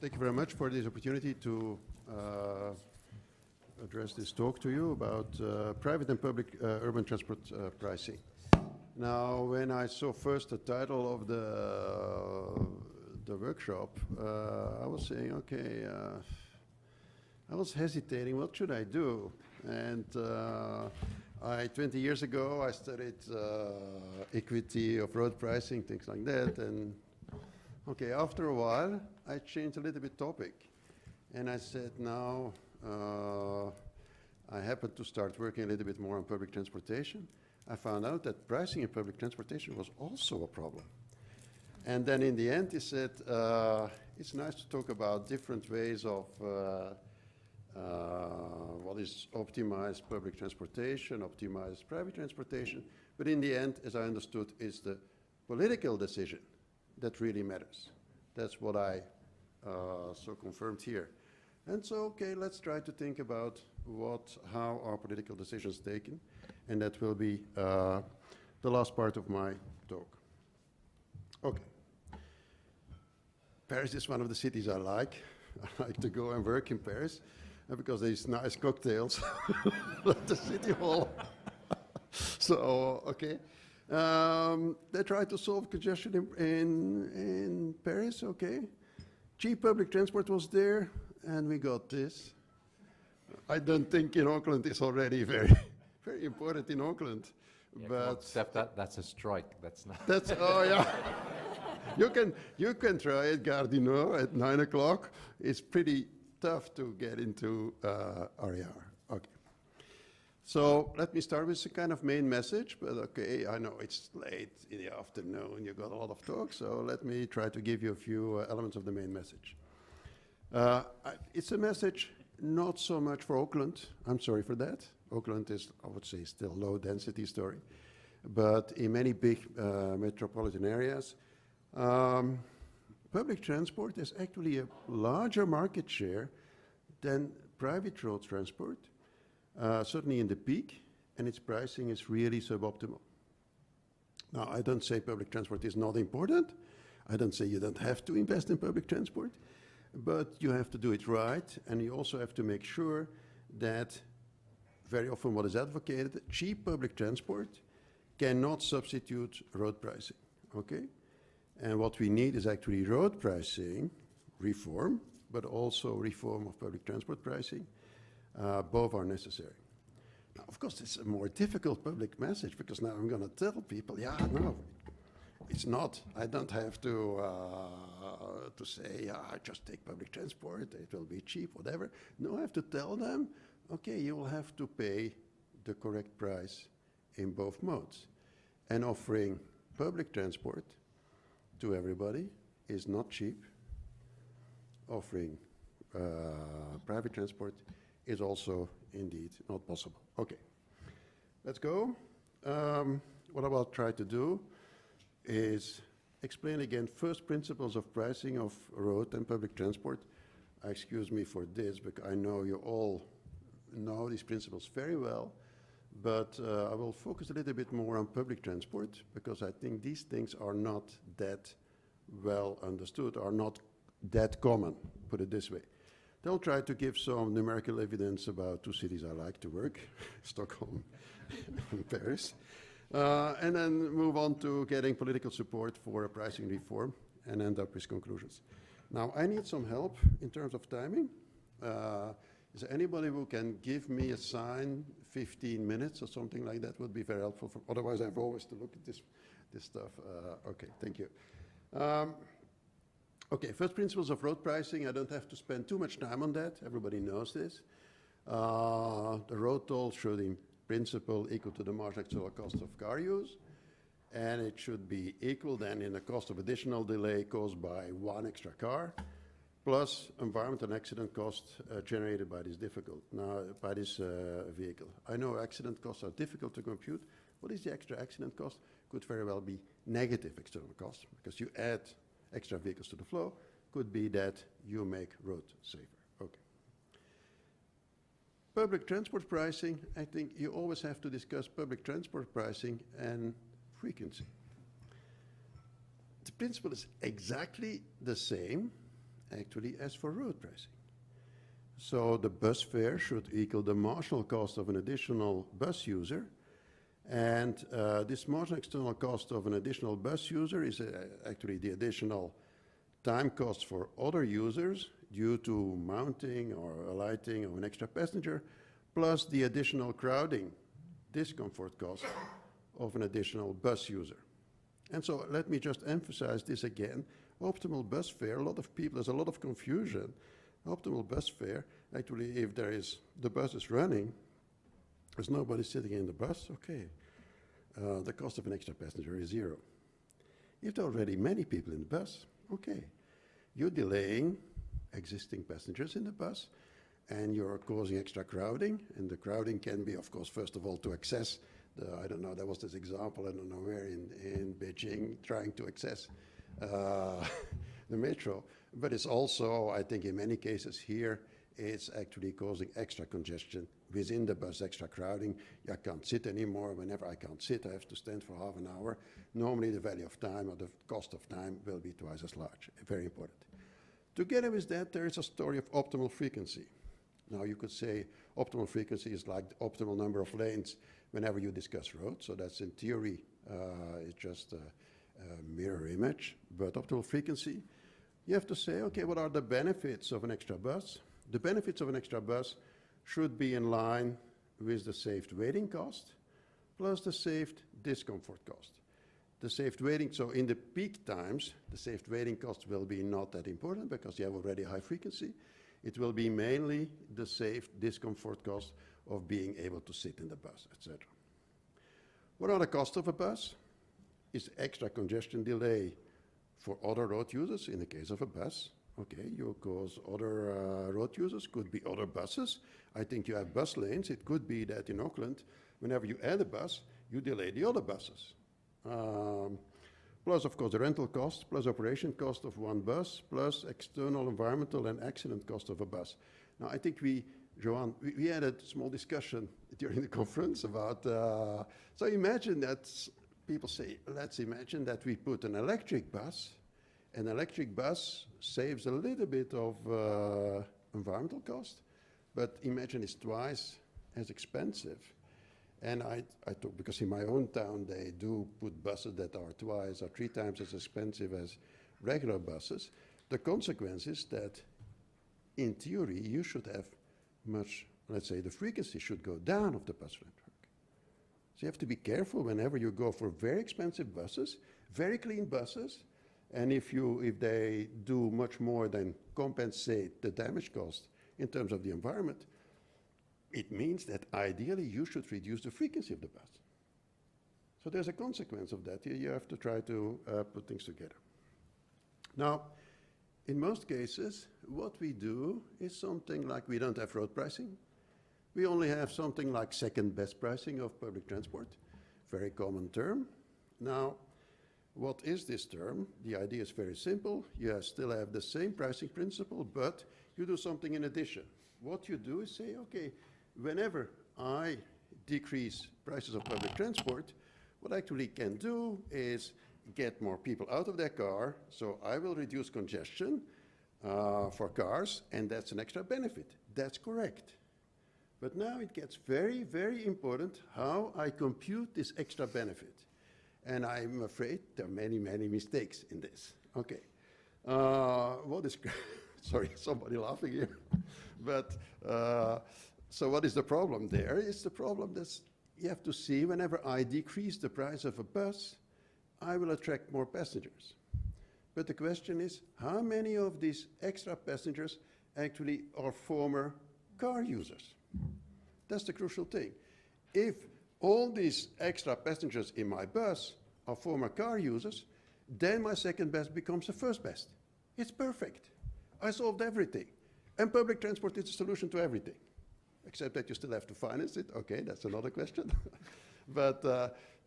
Thank you very much for this opportunity to address this talk to you about private and public urban transport pricing. Now, when I saw first the title of the workshop, I was saying, okay, I was hesitating, what should I do? And 20 years ago, I studied equity of road pricing, things like that, and okay, after a while, I changed a little bit topic, and I said now, I happened to start working a little bit more on public transportation. I found out that pricing in public transportation was also a problem. And then in the end, he said, it's nice to talk about different ways of what is optimized public transportation, optimized private transportation, but in the end, as I understood, is the political decision that really matters. That's what I so confirmed here. And so, okay, let's try to think about how are political decisions taken, and that will be the last part of my talk. Okay. Paris is one of the cities I like. I like to go and work in Paris because there's nice cocktails at the city hall. So, okay. They try to solve congestion in Paris, okay. Cheap public transport was there, and we got this. I don't think in Auckland it's already very, very important in Auckland. Yeah, but except that's a strike. That's not. That's, oh yeah. You can try it, Gardino, at 9 o'clock. It's pretty tough to get into RER. Okay. So let me start with a kind of main message, but okay, I know it's late in the afternoon, you got a lot of talk, so let me try to give you a few elements of the main message. It's a message not so much for Auckland, I'm sorry for that. Auckland is, I would say, still low density story, but in many big metropolitan areas, public transport is actually a larger market share than private road transport. Certainly in the peak, and its pricing is really suboptimal. Now, I don't say public transport is not important. I don't say you don't have to invest in public transport, but you have to do it right, and you also have to make sure that very often what is advocated, cheap public transport cannot substitute road pricing, okay? And what we need is actually road pricing reform, but also reform of public transport pricing. Both are necessary. Now, of course, it's a more difficult public message because now I'm going to tell people, yeah, no, it's not. I don't have to say, yeah, I just take public transport, it will be cheap, whatever. No, I have to tell them, okay, you will have to pay the correct price in both modes. And offering public transport to everybody is not cheap. Offering private transport is also indeed not possible. Okay, let's go. What I will try to do is explain again first principles of pricing of road and public transport. Excuse me for this, because I know you all know these principles very well, but I will focus a little bit more on public transport because I think these things are not that well understood, are not that common, put it this way. They'll try to give some numerical evidence about two cities I like to work, Stockholm and Paris, and then move on to getting political support for a pricing reform and end up with conclusions. Now, I need some help in terms of timing. Is there anybody who can give me a sign, 15 minutes or something like that would be very helpful. Otherwise, I have always to look at this stuff. Okay, thank you. Okay, first principles of road pricing. I don't have to spend too much time on that. Everybody knows this. The road toll should, in principle, equal to the marginal cost of car use. And it should be equal then in the cost of additional delay caused by one extra car, plus environmental accident cost generated by this vehicle. I know accident costs are difficult to compute. What is the extra accident cost? Could very well be negative external cost because you add extra vehicles to the flow, could be that you make road safer. Okay. Public transport pricing, I think you always have to discuss public transport pricing and frequency. The principle is exactly the same actually as for road pricing. So the bus fare should equal the marginal cost of an additional bus user. And this marginal external cost of an additional bus user is actually the additional time cost for other users due to mounting or alighting of an extra passenger, plus the additional crowding discomfort cost of an additional bus user. And so let me just emphasize this again. Optimal bus fare, there's a lot of confusion. Optimal bus fare, actually, if the bus is running, there's nobody sitting in the bus, okay. The cost of an extra passenger is 0. If there are already many people in the bus, okay. You're delaying existing passengers in the bus, and you're causing extra crowding, and the crowding can be, of course, first of all, to access I don't know, there was this example, I don't know where, in Beijing, trying to access the metro. But it's also, I think in many cases here, it's actually causing extra congestion within the bus, extra crowding. I can't sit anymore. Whenever I can't sit, I have to stand for half an hour. Normally the value of time or the cost of time will be twice as large. Very important. Together with that, there is a story of optimal frequency. Now you could say optimal frequency is like the optimal number of lanes whenever you discuss roads. So that's in theory, it's just a mirror image. But optimal frequency, you have to say, okay, what are the benefits of an extra bus? The benefits of an extra bus should be in line with the saved waiting cost plus the saved discomfort cost. The saved waiting, so in the peak times, the saved waiting cost will be not that important because you have already high frequency. It will be mainly the saved discomfort cost of being able to sit in the bus, etc. What are the costs of a bus? Is extra congestion delay for other road users in the case of a bus. Okay, you cause other road users, could be other buses. I think you have bus lanes. It could be that in Auckland, whenever you add a bus, you delay the other buses. Plus, of course, the rental cost, plus operation cost of one bus, plus external environmental and accident cost of a bus. Now, I think Johan, we had a small discussion during the conference about, so imagine that people say, let's imagine that we put an electric bus. An electric bus saves a little bit of environmental cost, but imagine it's twice as expensive. And I thought, because in my own town, they do put buses that are twice or 3 times as expensive as regular buses. The consequence is that, in theory, you should have much, let's say, the frequency should go down of the bus network. So you have to be careful whenever you go for very expensive buses, very clean buses, and if they do much more than compensate the damage cost in terms of the environment, it means that ideally you should reduce the frequency of the bus. So there's a consequence of that. You have to try to put things together. Now, in most cases, what we do is something like we don't have road pricing. We only have something like second best pricing of public transport. Very common term. Now, what is this term? The idea is very simple. You still have the same pricing principle, but you do something in addition. What you do is say, okay, whenever I decrease prices of public transport, what I actually can do is get more people out of their car, so I will reduce congestion for cars, and that's an extra benefit. That's correct. But now it gets very, very important how I compute this extra benefit. And I'm afraid there are many, many mistakes in this. Okay. What is, sorry, somebody laughing here. But, so what is the problem there? It's the problem that you have to see whenever I decrease the price of a bus, I will attract more passengers. But the question is, how many of these extra passengers actually are former car users? That's the crucial thing. If all these extra passengers in my bus are former car users, then my second best becomes the first best. It's perfect. I solved everything. And public transport is the solution to everything, except that you still have to finance it. Okay, that's another question. But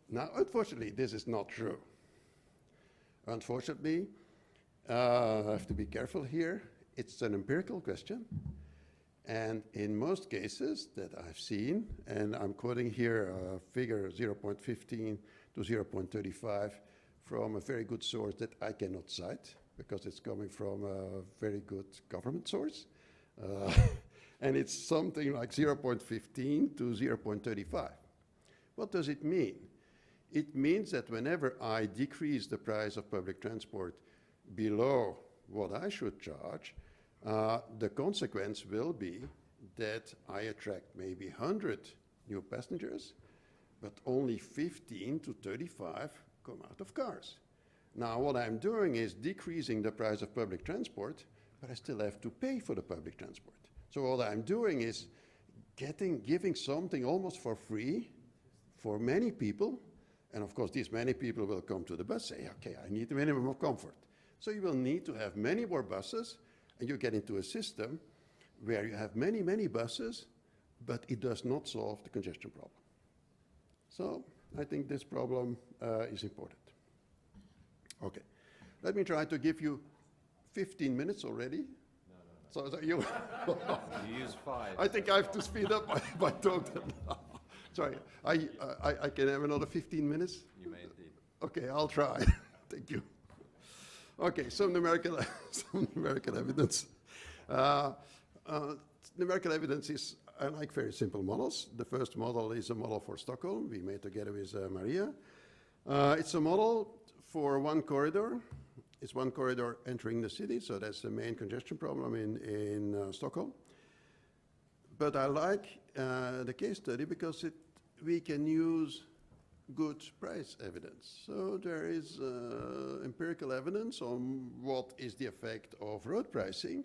now, unfortunately, this is not true. Unfortunately, I have to be careful here. It's an empirical question. And in most cases that I've seen, and I'm quoting here a figure 0.15 to 0.35 from a very good source that I cannot cite, because it's coming from a very good government source. And it's something like 0.15 to 0.35. What does it mean? It means that whenever I decrease the price of public transport below what I should charge, the consequence will be that I attract maybe 100 new passengers, but only 15 to 35 come out of cars. Now, what I'm doing is decreasing the price of public transport, but I still have to pay for the public transport. So what I'm doing is giving something almost for free for many people. And of course, these many people will come to the bus, say, okay, I need a minimum of comfort. So you will need to have many more buses, and you get into a system where you have many, many buses, but it does not solve the congestion problem. So I think this problem is important. Okay, let me try to give you 15 minutes already. No. So you use 5. I think I have to speed up my talk. Sorry, I can have another 15 minutes? You may indeed. Okay, I'll try. Thank you. Okay, some numerical evidence. Numerical evidence is, I like very simple models. The first model is a model for Stockholm, we made together with Maria. It's a model for one corridor. It's one corridor entering the city, so that's the main congestion problem in Stockholm. But I like the case study because we can use good price evidence. So there is empirical evidence on what is the effect of road pricing.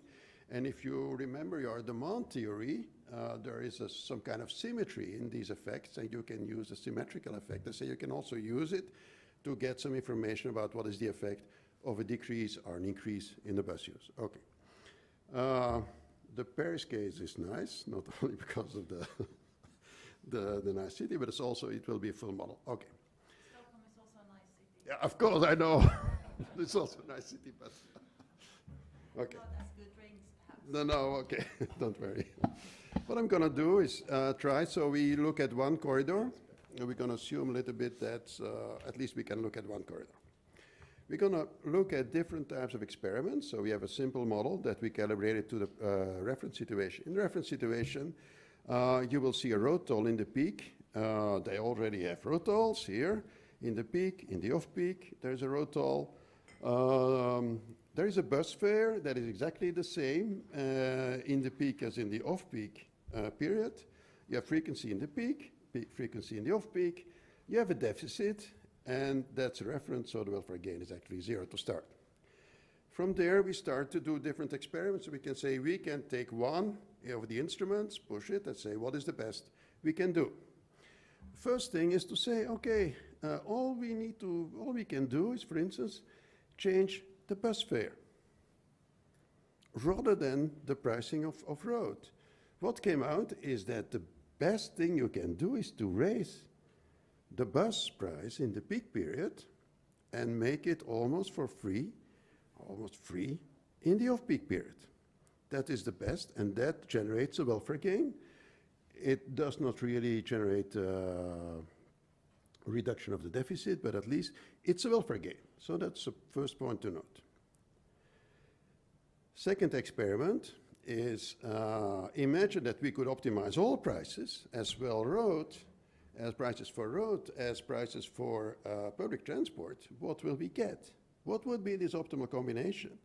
And if you remember your demand theory, there is some kind of symmetry in these effects, and you can use a symmetrical effect. So you can also use it to get some information about what is the effect of a decrease or an increase in the bus use. Okay. The Paris case is nice, not only because of the nice city, but it's also, it will be a full model. Okay. Stockholm is also a nice city. Yeah, of course, I know. It's also a nice city, but okay. Not as good rains, perhaps. No, okay, don't worry. What I'm going to do is try, so we look at one corridor, and we're going to assume a little bit that at least we can look at one corridor. We're going to look at different types of experiments. So we have a simple model that we calibrated to the reference situation. In the reference situation, you will see a road toll in the peak. They already have road tolls here. In the peak, in the off-peak, there's a road toll. There is a bus fare that is exactly the same in the peak as in the off-peak period. You have frequency in the peak frequency in the off-peak. You have a deficit, and that's a reference, so the welfare gain is actually 0 to start. From there, we start to do different experiments. So we can say we can take one of the instruments, push it, and say what is the best we can do. First thing is to say, okay, all we can do is, for instance, change the bus fare rather than the pricing of road. What came out is that the best thing you can do is to raise the bus price in the peak period and make it almost free in the off-peak period. That is the best, and that generates a welfare gain. It does not really generate a reduction of the deficit, but at least it's a welfare gain. So that's the first point to note. Second experiment is imagine that we could optimize all prices, as well road, as prices for road, as prices for public transport. What will we get? What would be this optimal combination?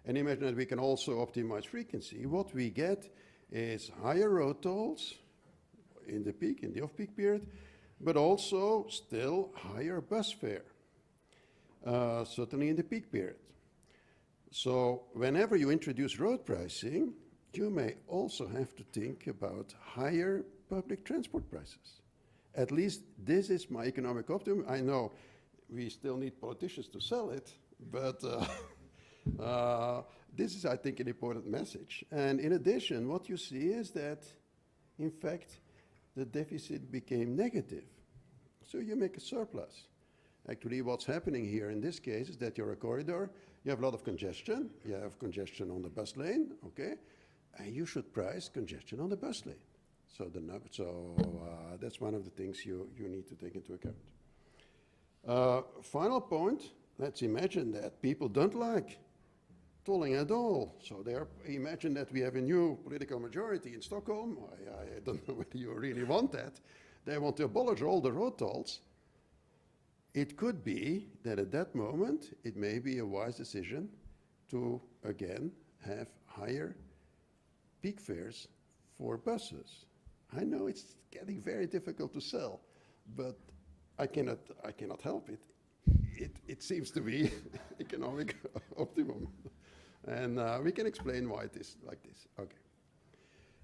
And imagine that we can also optimize frequency. What we get is higher road tolls in the peak, in the off-peak period, but also still higher bus fare, certainly in the peak period. So whenever you introduce road pricing, you may also have to think about higher public transport prices. At least this is my economic optimum. I know we still need politicians to sell it, but this is, I think, an important message. And in addition, what you see is that, in fact, the deficit became negative. So you make a surplus. Actually, what's happening here in this case is that you're a corridor, you have a lot of congestion, you have congestion on the bus lane, okay, and you should price congestion on the bus lane. So that's one of the things you need to take into account. Final point, let's imagine that people don't like tolling at all. So imagine that we have a new political majority in Stockholm. I don't know whether you really want that. They want to abolish all the road tolls. It could be that at that moment, it may be a wise decision to, again, have higher peak fares for buses. I know it's getting very difficult to sell, but I cannot help it. It seems to be economic optimum. And we can explain why it is like this. Okay.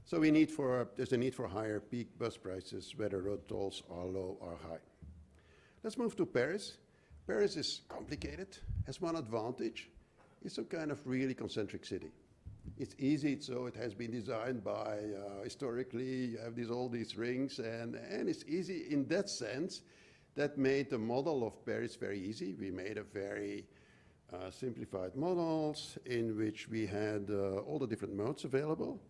So there's a need for higher peak bus prices, whether road tolls are low or high. Let's move to Paris. Paris is complicated. Has one advantage. It's a kind of really concentric city. It's easy, so it has been designed by, historically, you have all these rings, and it's easy in that sense. That made the model of Paris very easy. We made a very simplified models in which we had all the different modes available.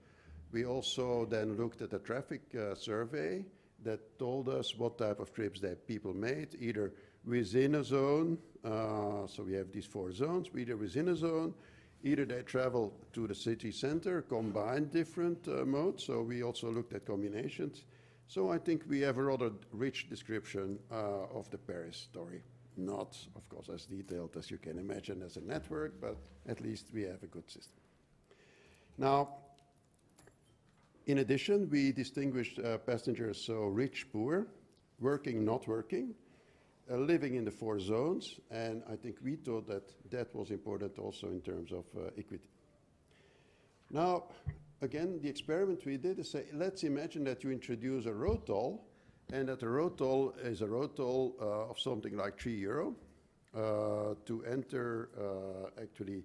We also then looked at a traffic survey that told us what type of trips that people made, either within a zone, so we have these 4 zones, either within a zone, either they travel to the city center, combine different modes, so we also looked at combinations. So I think we have a rather rich description of the Paris story. Not, of course, as detailed as you can imagine as a network, but at least we have a good system. Now, in addition, we distinguished passengers, so rich, poor, working, not working, living in the 4 zones, and I think we thought that that was important also in terms of equity. Now, again, the experiment we did is say, let's imagine that you introduce a road toll, and that the road toll is a road toll of something like €3 to enter actually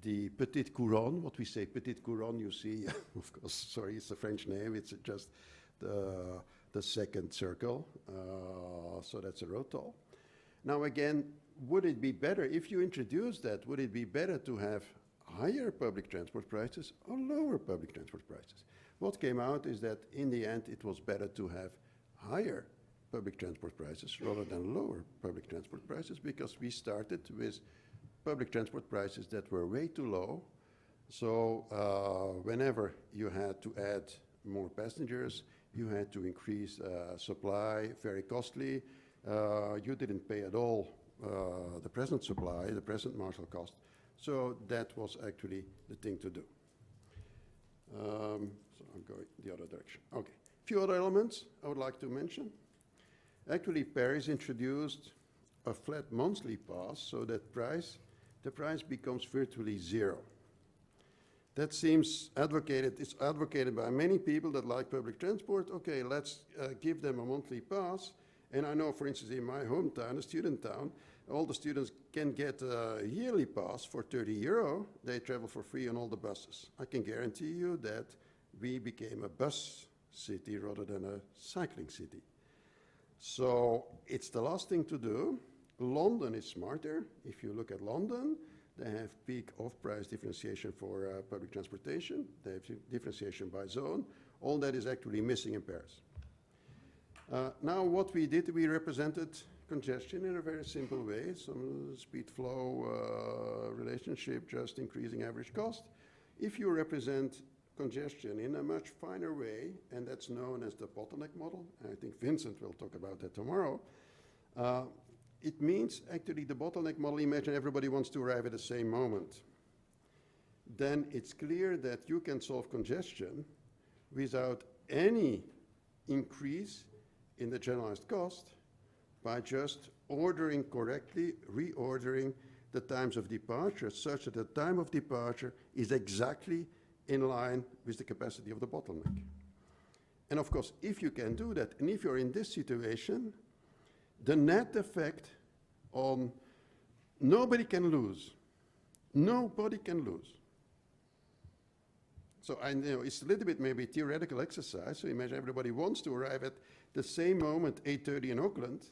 the Petite Couronne. What we say Petite Couronne, you see, of course, sorry, it's a French name, it's just the second circle, so that's a road toll. Now again, would it be better, if you introduce that, would it be better to have higher public transport prices or lower public transport prices? What came out is that in the end it was better to have higher public transport prices rather than lower public transport prices, because we started with public transport prices that were way too low. So whenever you had to add more passengers, you had to increase supply, very costly. You didn't pay at all the present supply, the present marginal cost. So that was actually the thing to do. So I'm going the other direction. Okay. A few other elements I would like to mention. Actually, Paris introduced a flat monthly pass, so that the price becomes virtually zero. That seems advocated, it's advocated by many people that like public transport. Okay, let's give them a monthly pass. And I know, for instance, in my hometown, a student town, all the students can get a yearly pass for €30. They travel for free on all the buses. I can guarantee you that we became a bus city rather than a cycling city. So it's the last thing to do. London is smarter. If you look at London, they have peak off-price differentiation for public transportation. They have differentiation by zone. All that is actually missing in Paris. Now what we did, we represented congestion in a very simple way, some speed flow relationship, just increasing average cost. If you represent congestion in a much finer way, and that's known as the bottleneck model, and I think Vincent will talk about that tomorrow, it means actually the bottleneck model, imagine everybody wants to arrive at the same moment. Then it's clear that you can solve congestion without any increase in the generalized cost by just ordering correctly, reordering the times of departure such that the time of departure is exactly in line with the capacity of the bottleneck. And of course, if you can do that, and if you're in this situation, the net effect on nobody can lose. Nobody can lose. So I know it's a little bit maybe a theoretical exercise. So imagine everybody wants to arrive at the same moment, 8:30 in Auckland.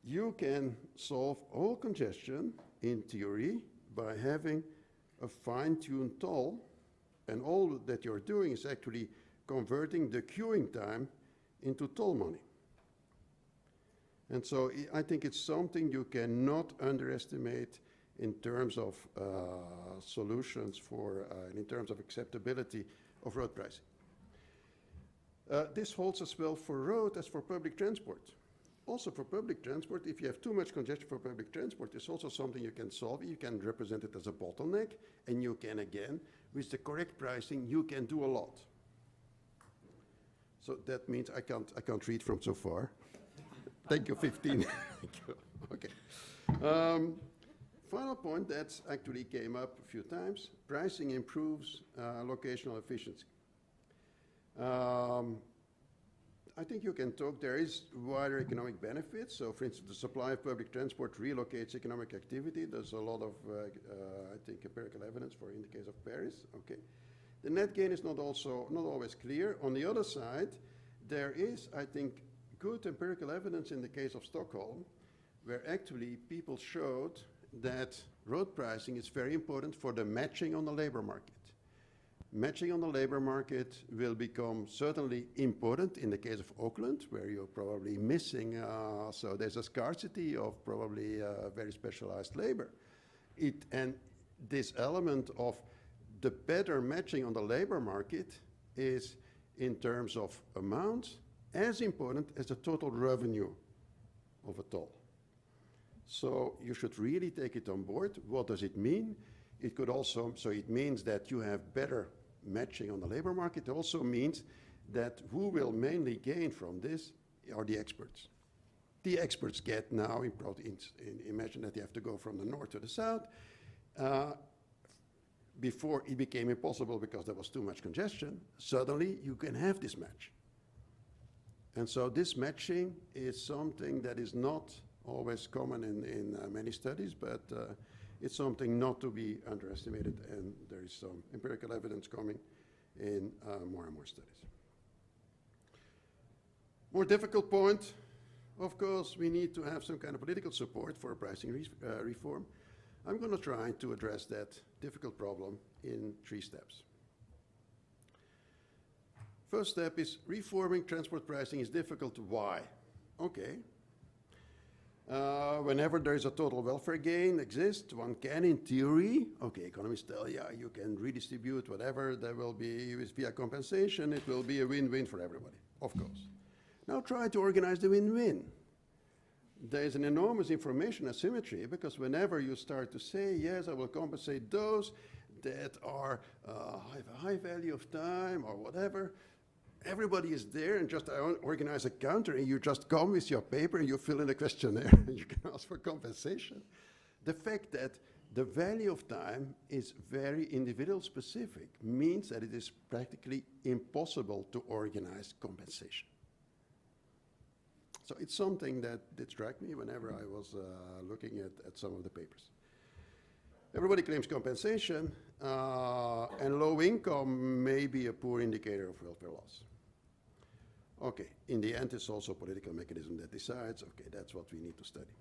You can solve all congestion in theory by having a fine-tuned toll, and all that you're doing is actually converting the queuing time into toll money. And so I think it's something you cannot underestimate in terms of solutions for, in terms of acceptability of road pricing. This holds as well for road as for public transport. Also for public transport, if you have too much congestion for public transport, it's also something you can solve. You can represent it as a bottleneck, and you can, again, with the correct pricing, you can do a lot. So that means I can't read from so far. Thank you, 15. Thank you. Okay. Final point that actually came up a few times, pricing improves locational efficiency. I think you can talk, there is wider economic benefits. So for instance, the supply of public transport relocates economic activity. There's a lot of, I think, empirical evidence for in the case of Paris. Okay. The net gain is not always clear. On the other side, there is, I think, good empirical evidence in the case of Stockholm, where actually people showed that road pricing is very important for the matching on the labor market. Matching on the labor market will become certainly important in the case of Auckland, where you're probably missing, so there's a scarcity of probably very specialized labor. And this element of the better matching on the labor market is, in terms of amount, as important as the total revenue of a toll. So you should really take it on board. What does it mean? It could also, so it means that you have better matching on the labor market. It also means that who will mainly gain from this are the experts. The experts get now, imagine that you have to go from the north to the south. Before it became impossible because there was too much congestion, suddenly you can have this match. And so this matching is something that is not always common in many studies, but it's something not to be underestimated, and there is some empirical evidence coming in more and more studies. More difficult point, of course, we need to have some kind of political support for pricing reform. I'm going to try to address that difficult problem in 3 steps. First step is reforming transport pricing is difficult. Why? Okay. Whenever there is a total welfare gain exists, one can, in theory, okay, economists tell you, you can redistribute whatever there will be via compensation, it will be a win-win for everybody, of course. Now try to organize the win-win. There is an enormous information asymmetry, because whenever you start to say, yes, I will compensate those that are have a high value of time or whatever, everybody is there and just organize a counter, and you just come with your paper and you fill in a questionnaire and you can ask for compensation. The fact that the value of time is very individual specific means that it is practically impossible to organize compensation. So it's something that did strike me whenever I was looking at some of the papers. Everybody claims compensation, and low income may be a poor indicator of welfare loss. Okay, in the end, it's also a political mechanism that decides, okay, that's what we need to study.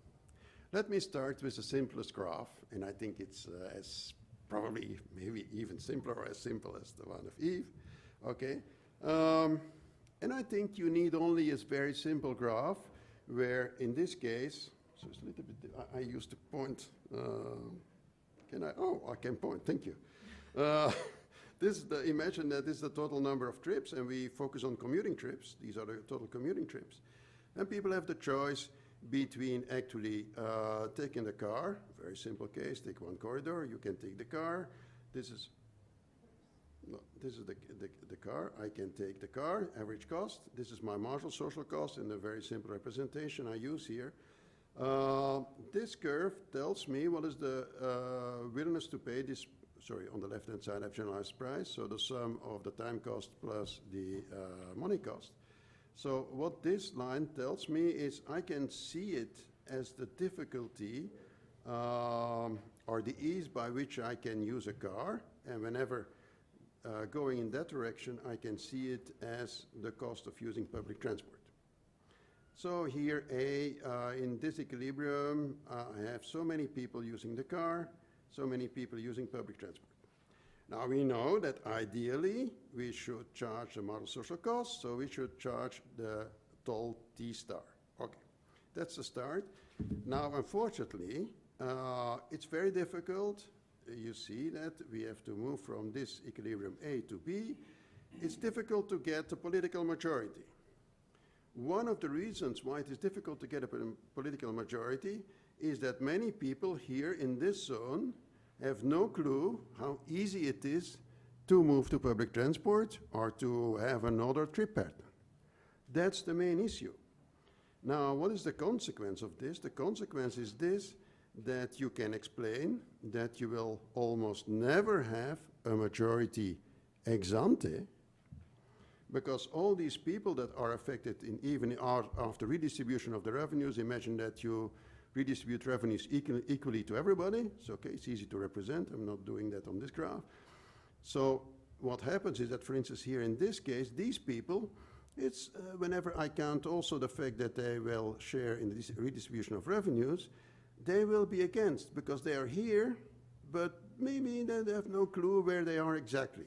Let me start with the simplest graph, and I think it's as probably maybe even simpler or as simple as the one of Eve. Okay, and I think you need only a very simple graph where in this case, so it's a little bit, I used to point, can I? Oh, I can point, thank you. Imagine that this is the total number of trips, and we focus on commuting trips. These are the total commuting trips. And people have the choice between actually taking the car, very simple case, take one corridor, you can take the car. This is the car. I can take the car, average cost. This is my marginal social cost in a very simple representation I use here. This curve tells me what is the willingness to pay this. Sorry, on the left-hand side I have generalized price, so the sum of the time cost plus the money cost. So what this line tells me is I can see it as the difficulty or the ease by which I can use a car, and whenever going in that direction, I can see it as the cost of using public transport. So here, in this equilibrium, I have so many people using the car, so many people using public transport. Now we know that ideally we should charge the marginal social cost, so we should charge the toll T star. Okay, that's the start. Now unfortunately, It's very difficult. You see that we have to move from this equilibrium A to B. It's difficult to get a political majority. One of the reasons why it is difficult to get a political majority is that many people here in this zone have no clue how easy it is to move to public transport or to have another trip pattern. That's the main issue. Now, what is the consequence of this? The consequence is this, that you can explain that you will almost never have a majority ex ante, because all these people that are affected in even after redistribution of the revenues, imagine that you redistribute revenues equally to everybody. So, okay, it's easy to represent. I'm not doing that on this graph. So what happens is that, for instance, here in this case, these people, it's whenever I count also the fact that they will share in the redistribution of revenues, they will be against, because they are here, but maybe they have no clue where they are exactly.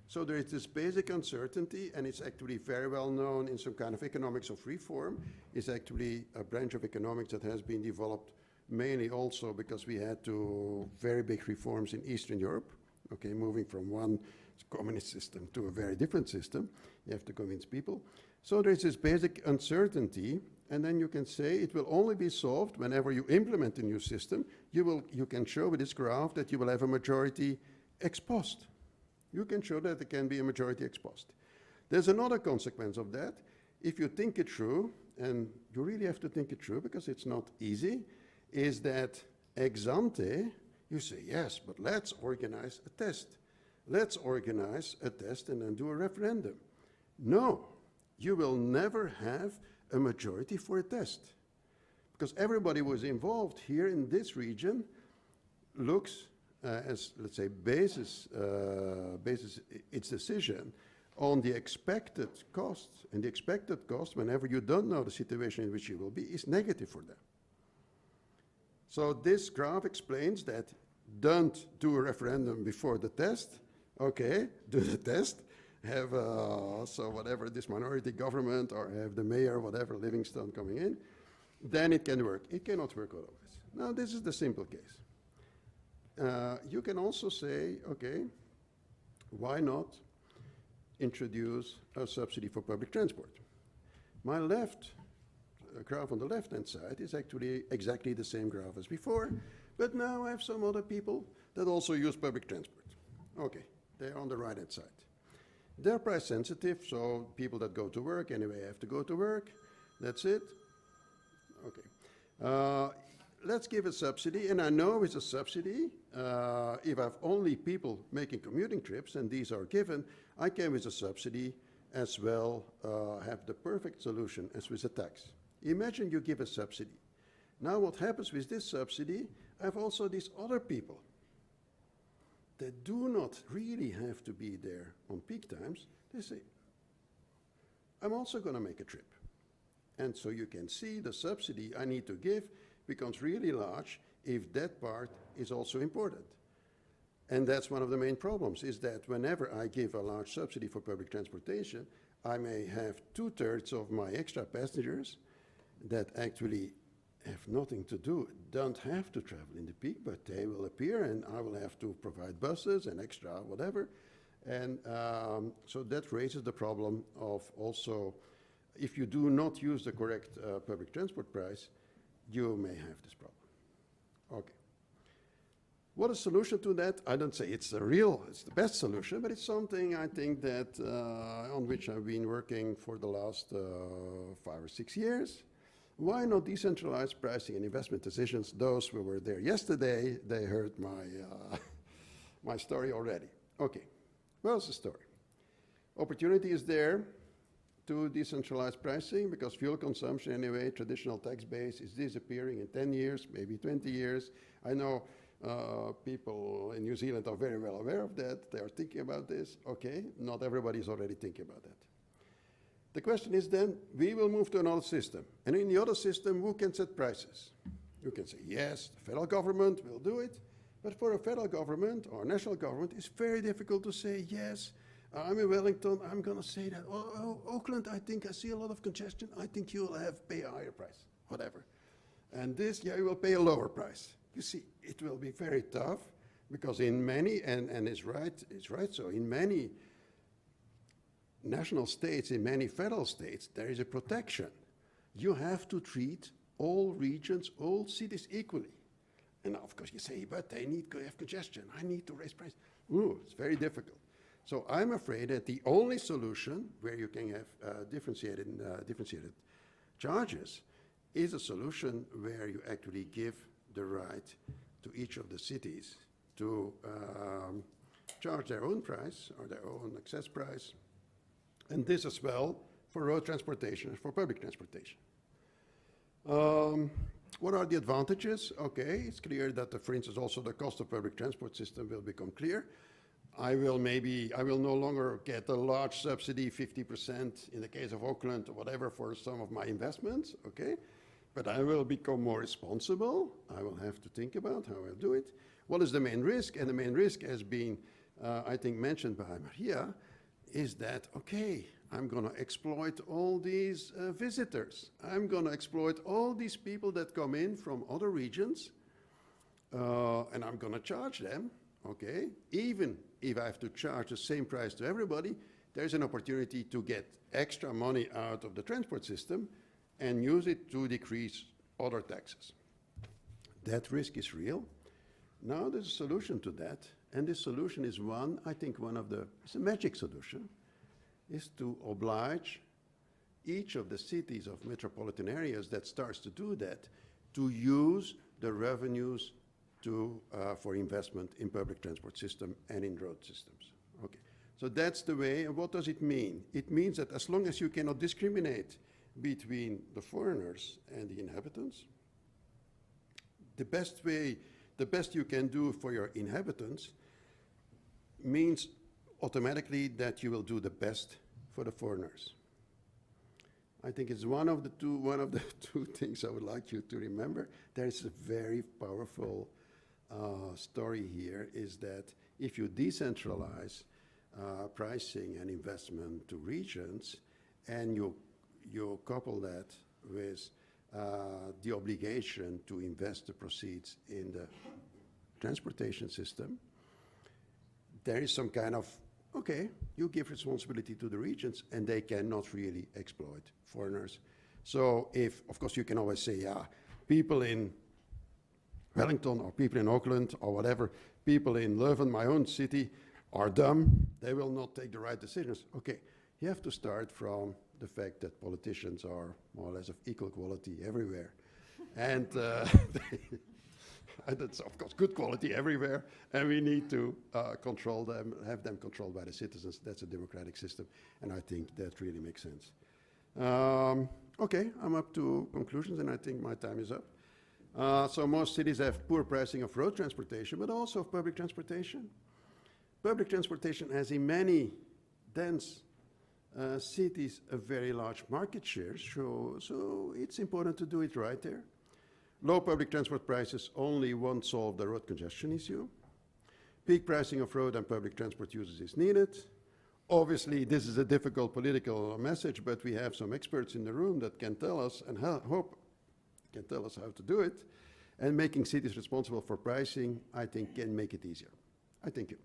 So there is this basic uncertainty, and it's actually very well known in some kind of economics of reform. It's actually a branch of economics that has been developed mainly also because we had to very big reforms in Eastern Europe, okay, moving from one communist system to a very different system. You have to convince people. So there is this basic uncertainty, and then you can say it will only be solved whenever you implement a new system. You can show with this graph that you will have a majority ex post. You can show that there can be a majority ex post. There's another consequence of that. If you think it through, and you really have to think it through because it's not easy, is that ex ante, you say, yes, but let's organize a test. Let's organize a test and then do a referendum. No, you will never have a majority for a test, because everybody who is involved here in this region looks as, let's say, bases its decision on the expected costs. And the expected cost, whenever you don't know the situation in which you will be, is negative for them. So this graph explains that don't do a referendum before the test. Okay, do the test. Have, so whatever, this minority government, or have the mayor, whatever, Livingstone coming in, then it can work. It cannot work otherwise. Now, this is the simple case. You can also say, okay, why not introduce a subsidy for public transport? My left graph on the left-hand side is actually exactly the same graph as before, but now I have some other people that also use public transport. Okay, they're on the right-hand side. They're price sensitive, so people that go to work anyway have to go to work. That's it. Okay. Let's give a subsidy, and I know it's a subsidy. If I have only people making commuting trips, and these are given, I can with a subsidy as well have the perfect solution as with a tax. Imagine you give a subsidy. Now what happens with this subsidy, I have also these other people that do not really have to be there on peak times. They say, I'm also going to make a trip. And so you can see the subsidy I need to give becomes really large if that part is also important. And that's one of the main problems, is that whenever I give a large subsidy for public transportation, I may have 2/3 of my extra passengers that actually have nothing to do, don't have to travel in the peak, but they will appear, and I will have to provide buses and extra whatever. And so that raises the problem of also, if you do not use the correct public transport price, you may have this problem. Okay. What is the solution to that? I don't say it's the best solution, but it's something I think that on which I've been working for the last 5 or 6 years. Why not decentralize pricing and investment decisions? Those who were there yesterday, they heard my story already. Okay, what's the story? Opportunity is there to decentralize pricing because fuel consumption anyway, traditional tax base is disappearing in 10 years, maybe 20 years. I know people in New Zealand are very well aware of that. They are thinking about this. Okay, not everybody is already thinking about that. The question is then, we will move to another system. And in the other system, who can set prices? You can say, yes, the federal government will do it. But for a federal government or a national government, it's very difficult to say, yes, I'm in Wellington, I'm going to say that, Auckland, I think I see a lot of congestion. I think you'll pay a higher price, whatever. And this, yeah, you will pay a lower price. you see, it will be very tough because in many, and it's right, so in many national states, in many federal states, there is a protection. You have to treat all regions, all cities equally. And of course you say, but they need to have congestion. I need to raise price. Ooh, it's very difficult. So I'm afraid that the only solution where you can have differentiated charges is a solution where you actually give the right to each of the cities to charge their own price or their own access price. And this as well for road transportation, for public transportation. What are the advantages? Okay, it's clear that, for instance, also the cost of public transport system will become clear. I will no longer get a large subsidy, 50% in the case of Auckland or whatever for some of my investments, okay? But I will become more responsible. I will have to think about how I'll do it. What is the main risk? And the main risk has been, I think, mentioned by Maria, is that, okay, I'm going to exploit all these visitors. I'm going to exploit all these people that come in from other regions, and I'm going to charge them, okay? Even if I have to charge the same price to everybody, there's an opportunity to get extra money out of the transport system and use it to decrease other taxes. That risk is real. Now there's a solution to that, and this solution is it's a magic solution, is to oblige each of the cities of metropolitan areas that starts to do that to use the revenues for investment in public transport system and in road systems. Okay, so that's the way. And what does it mean? It means that as long as you cannot discriminate between the foreigners and the inhabitants, the best you can do for your inhabitants means automatically that you will do the best for the foreigners. I think it's one of the two things I would like you to remember. There is a very powerful story here, is that if you decentralize pricing and investment to regions, and you couple that with the obligation to invest the proceeds in the transportation system, there is some kind of, okay, you give responsibility to the regions and they cannot really exploit foreigners. So of course you can always say, yeah, people in Wellington or people in Auckland or whatever, people in Leuven, my own city, are dumb. They will not take the right decisions. Okay, you have to start from the fact that politicians are more or less of equal quality everywhere. And that's of course good quality everywhere, and we need to control them, have them controlled by the citizens. That's a democratic system, and I think that really makes sense. Okay, I'm up to conclusions, and I think my time is up. So most cities have poor pricing of road transportation, but also of public transportation. Public transportation has in many dense cities a very large market share, so it's important to do it right there. Low public transport prices only won't solve the road congestion issue. Peak pricing of road and public transport uses is needed. Obviously, this is a difficult political message, but we have some experts in the room that can tell us and can tell us how to do it. And making cities responsible for pricing, I think, can make it easier. I thank you.